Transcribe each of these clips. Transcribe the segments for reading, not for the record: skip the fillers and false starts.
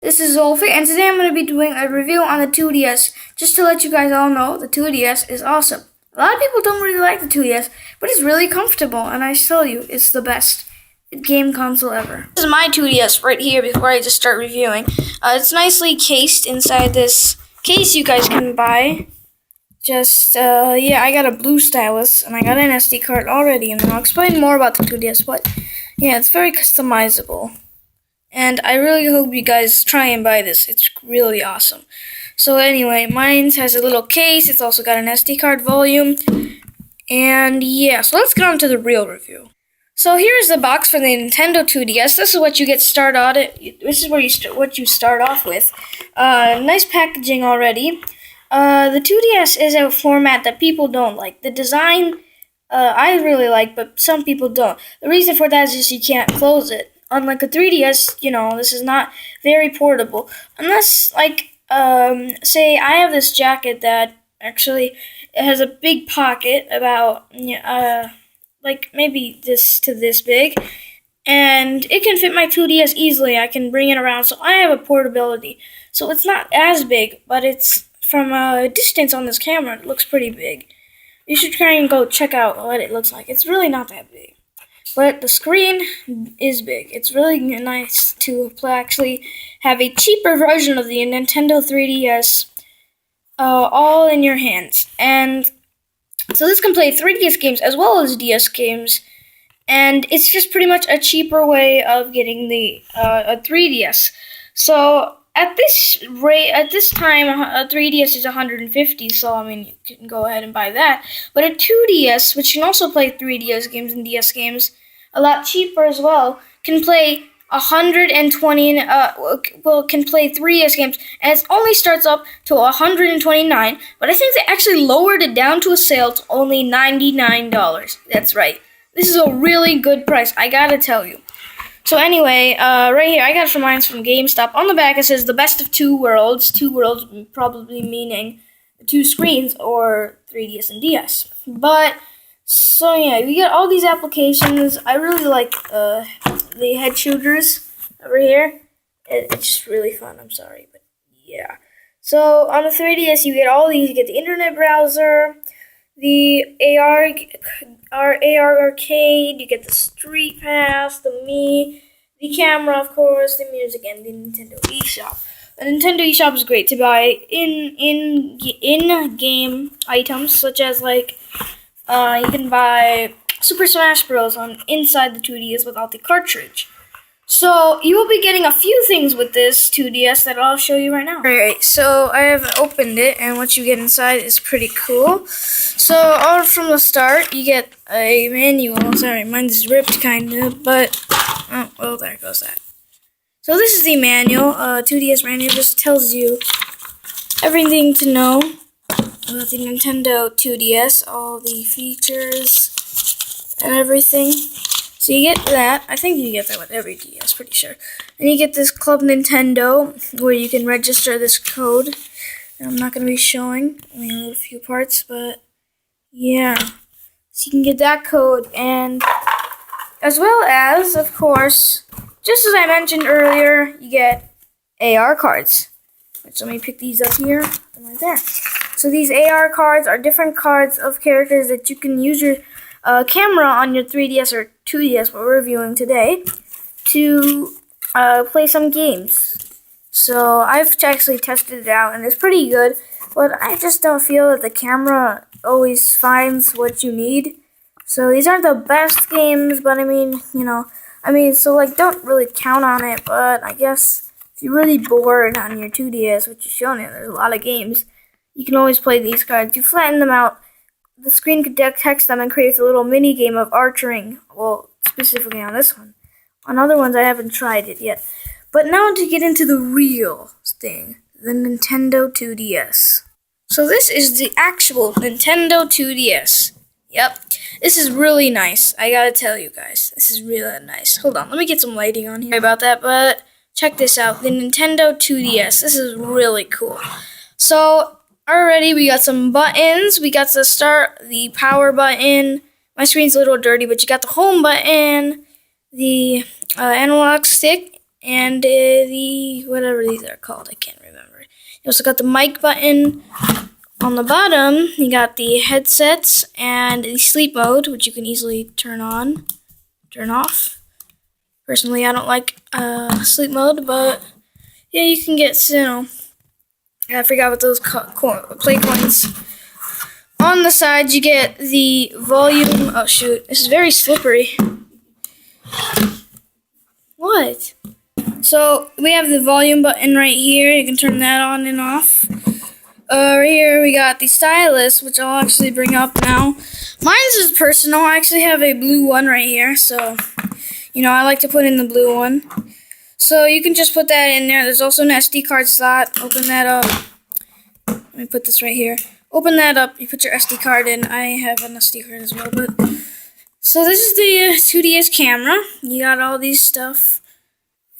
This is Zolfi, and today I'm going to be doing a review on the 2DS. Just to let you guys all know, the 2DS is awesome. A lot of people don't really like the 2DS, but it's really comfortable, and I tell you, it's the best game console ever. This is my 2DS right here before I just start reviewing. It's nicely cased inside this case you guys can buy. Yeah, I got a blue stylus, and I got an SD card already, and I'll explain more about the 2DS, but yeah, it's very customizable. And I really hope you guys try and buy this. It's really awesome. So anyway, mine has a little case. It's also got an SD card volume. And yeah, so let's get on to the real review. So here's the box for the Nintendo 2DS. This is what you get started on it. This is what you start off with. Nice packaging already. The 2DS is a format that people don't like. The design, I really like, but some people don't. The reason for that is just you can't close it. Unlike a 3DS, this is not very portable. Unless, say I have this jacket that actually has a big pocket about, maybe this big. And it can fit my 2DS easily. I can bring it around, so I have a portability. So it's not as big, but it's from a distance on this camera, it looks pretty big. You should try and go check out what it looks like. It's really not that big. But the screen is big. It's really nice to actually have a cheaper version of the Nintendo 3DS all in your hands. And so this can play 3DS games as well as DS games. And it's just pretty much a cheaper way of getting the a 3DS. So at this rate, at this time, a 3DS is $150. So you can go ahead and buy that. But a 2DS, which can also play 3DS games and DS games, a lot cheaper as well, can play 120. Can play 3DS games, and it only starts up to 129. But I think they actually lowered it down to a sale to only $99. That's right. This is a really good price, I gotta tell you. So anyway, right here, I got it from GameStop. On the back, it says the best of two worlds. Two worlds probably meaning two screens, or 3DS and DS. So yeah, we get all these applications. I really like the head shooters over here. It's just really fun, I'm sorry, but yeah. So on the 3DS, you get all these. You get the internet browser, the AR arcade, you get the Street Pass, the Mii, the camera, of course, the music, and the Nintendo eShop. The Nintendo eShop is great to buy in-game items, such as you can buy Super Smash Bros. On inside the 2DS without the cartridge. So you will be getting a few things with this 2DS that I'll show you right now. Alright, so I have opened it, and what you get inside is pretty cool. So all from the start, you get a manual. Sorry, mine's ripped kind of, but oh well, there goes that. So this is the manual. 2DS manual just tells you everything to know about the Nintendo 2DS, all the features and everything. So you get that. I think you get that with every DS, pretty sure. And you get this Club Nintendo, where you can register this code. And I'm not going to be showing a few parts, but yeah. So you can get that code, and as well as, of course, just as I mentioned earlier, you get AR cards. Which, let me pick these up here, and right there. So these AR cards are different cards of characters that you can use your camera on your 3DS or 2DS, what we're reviewing today, to play some games. So I've actually tested it out, and it's pretty good, but I just don't feel that the camera always finds what you need. So these aren't the best games, but so don't really count on it, but I guess if you're really bored on your 2DS, which is shown here, there's a lot of games, you can always play these cards. You flatten them out, the screen detects them and creates a little mini game of archering. Well, specifically on this one. On other ones, I haven't tried it yet. But now to get into the real thing, the Nintendo 2DS. So this is the actual Nintendo 2DS. Yep, this is really nice. I gotta tell you guys, this is really nice. Hold on, let me get some lighting on here. Sorry about that, but check this out. The Nintendo 2DS. This is really cool. So already, we got some buttons. We got to start the power button. My screen's a little dirty, but you got the home button, the analog stick, and the whatever these are called, I can't remember. You also got the mic button. On the bottom, you got the headsets and the sleep mode, which you can easily turn on, turn off. Personally, I don't like sleep mode, but yeah, you can get, I forgot what those play coins. On the side, you get the volume. Oh shoot, this is very slippery. What? So we have the volume button right here. You can turn that on and off. Right here we got the stylus, which I'll actually bring up now. Mine's is personal. I actually have a blue one right here, so I like to put in the blue one. So you can just put that in there. There's also an SD card slot. Open that up. Let me put this right here. Open that up. You put your SD card in. I have an SD card as well, but so this is the 2DS camera. You got all these stuff,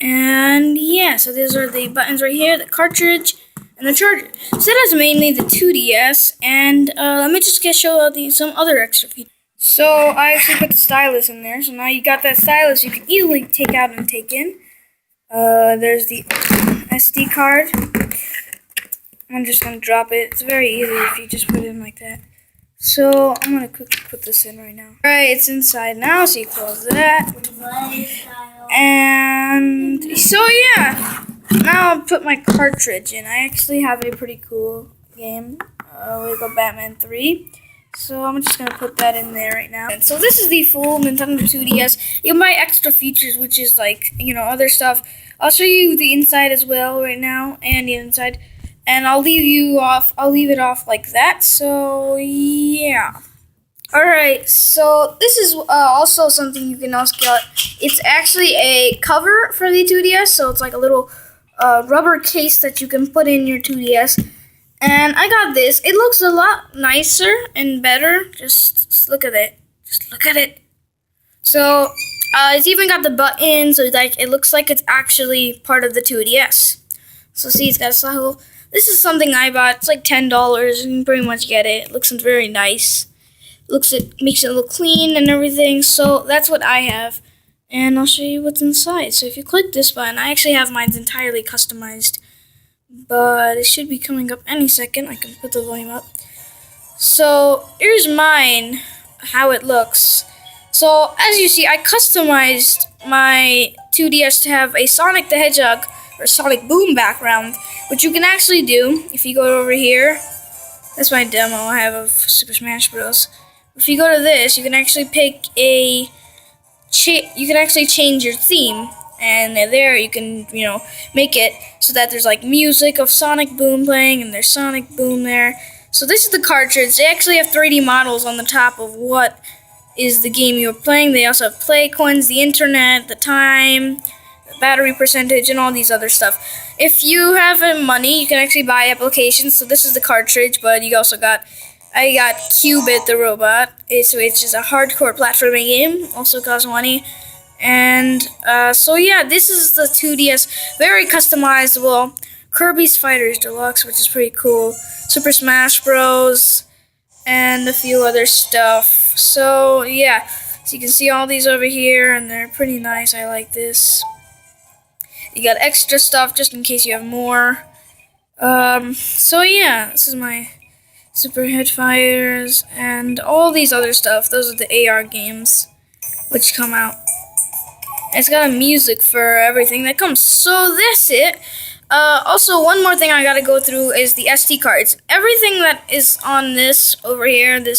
and yeah. So these are the buttons right here, the cartridge, and the charger. So that is mainly the 2DS, and let me just show you some other extra features. So I actually put the stylus in there. So now you got that stylus, you can easily take out and take in. There's the SD card. I'm just gonna drop it. It's very easy if you just put it in like that. So I'm gonna quickly put this in right now. Alright, it's inside now, so you close that. And so yeah, now I'll put my cartridge in. I actually have a pretty cool game, Lego Batman 3. So I'm just gonna put that in there right now. And so this is the full Nintendo 2DS. You can buy extra features, which is like, other stuff. I'll show you the inside as well right now, and the inside. And I'll leave it off like that. So yeah. Alright, so this is also something you can also get. It's actually a cover for the 2DS, so it's like a little rubber case that you can put in your 2DS. And I got this. It looks a lot nicer and better. Just look at it. Just look at it. So it's even got the button, so it looks like it's actually part of the 2DS. So see, it's got a slot hole. This is something I bought. It's like $10. You can pretty much get it. It looks very nice. It makes it look clean and everything. So that's what I have. And I'll show you what's inside. So if you click this button, I actually have mine entirely customized. But it should be coming up any second. I can put the volume up. So here's mine, how it looks. So as you see, I customized my 2DS to have a Sonic the Hedgehog or Sonic Boom background, which you can actually do if you go over here. That's my demo I have of Super Smash Bros. If you go to this, you can actually pick you can actually change your theme, and there you can make it so that there's like music of Sonic Boom playing, and there's Sonic Boom there. So this is the cartridge. They actually have 3D models on the top of what is the game you're playing. They also have play coins, the internet, the time, the battery percentage, and all these other stuff. If you have money, you can actually buy applications. So this is the cartridge, but I got Qubit the Robot, which is a hardcore platforming game. Also costs money. And so yeah, this is the 2DS, very customizable. Kirby's Fighters Deluxe, which is pretty cool. Super Smash Bros. And a few other stuff. So yeah, so you can see all these over here, and they're pretty nice. I like this. You got extra stuff just in case you have more. So yeah, this is my Super Head Fighters and all these other stuff. Those are the AR games which come out. It's got a music for everything that comes. So that's it. Also, one more thing I gotta go through is the SD cards. Everything that is on this over here, the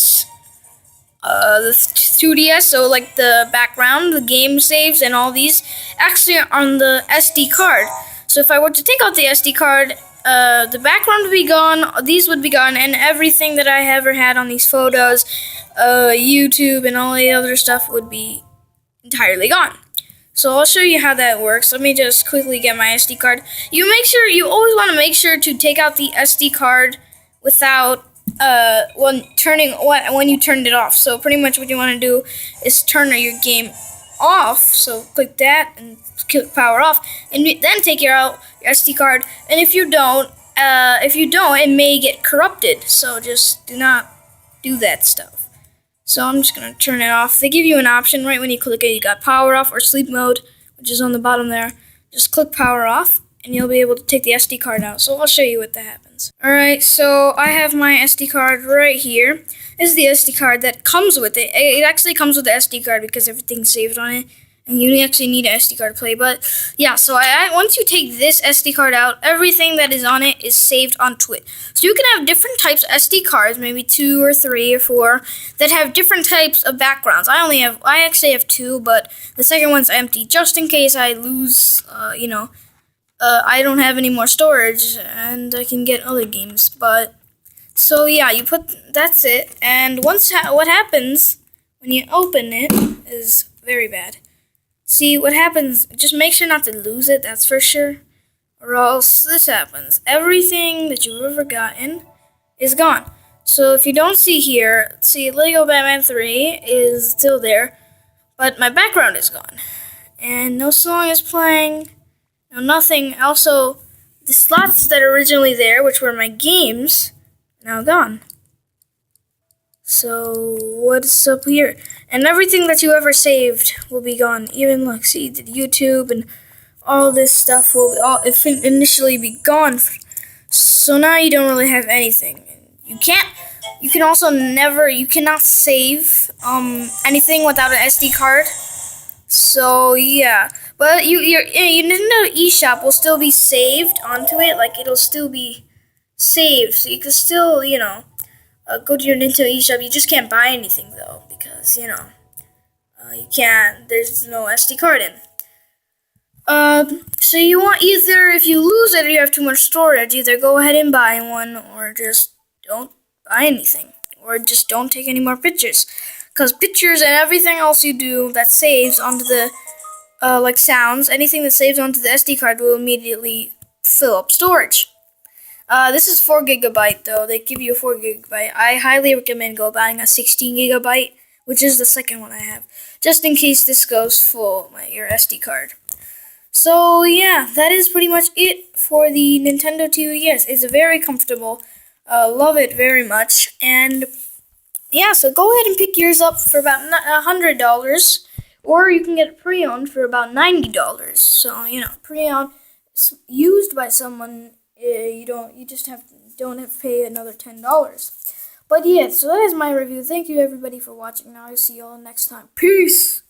2DS, so like the background, the game saves, and all these, actually are on the SD card. So if I were to take out the SD card, the background would be gone, these would be gone, and everything that I ever had on these photos, YouTube, and all the other stuff would be entirely gone. So I'll show you how that works. Let me just quickly get my SD card. You always want to make sure to take out the SD card without when you turned it off. So pretty much what you want to do is turn your game off. So click that and click power off, and then take out your SD card. And if you don't, it may get corrupted. So just do not do that stuff. So I'm just going to turn it off. They give you an option right when you click it. You got power off or sleep mode, which is on the bottom there. just click power off, and you'll be able to take the SD card out. So I'll show you what that happens. Alright, so I have my SD card right here. This is the SD card that comes with it. It actually comes with the SD card because everything's saved on it. And you actually need an SD card to play. But yeah, so once you take this SD card out, everything that is on it is saved onto it. So you can have different types of SD cards, maybe 2 or 3 or 4, that have different types of backgrounds. I actually have 2, but the second one's empty, just in case I lose, I don't have any more storage, and I can get other games. But so yeah, that's it. And what happens when you open it is very bad. See, what happens, just make sure not to lose it, that's for sure, or else this happens. Everything that you've ever gotten is gone. So if you don't see here, see, Lego Batman 3 is still there, but my background is gone. And no song is playing, no nothing. Also, the slots that are originally there, which were my games, are now gone. So what's up here? And everything that you ever saved will be gone. Even like see the YouTube and all this stuff will initially be gone. So now you don't really have anything. You cannot save anything without an SD card. So yeah, but your Nintendo eShop will still be saved onto it. Like it'll still be saved, so you can still go to your Nintendo eShop. You just can't buy anything though, because you can't. There's no SD card in. So you want either, if you lose it or you have too much storage, either go ahead and buy one, or just don't buy anything, or just don't take any more pictures, because pictures and everything else you do that saves onto the like sounds, anything that saves onto the SD card will immediately fill up storage. This is 4 GB though. They give you a 4 GB. I highly recommend buying a 16 GB, which is the second one I have, just in case this goes full, your SD card. So yeah, that is pretty much it for the Nintendo 2DS. It's very comfortable. Love it very much. And yeah, so go ahead and pick yours up for about $100, or you can get it pre-owned for about $90. So pre-owned, used by someone. You don't have to pay another $10. But yeah, so that is my review. Thank you everybody for watching. Now I'll see you all next time. Peace.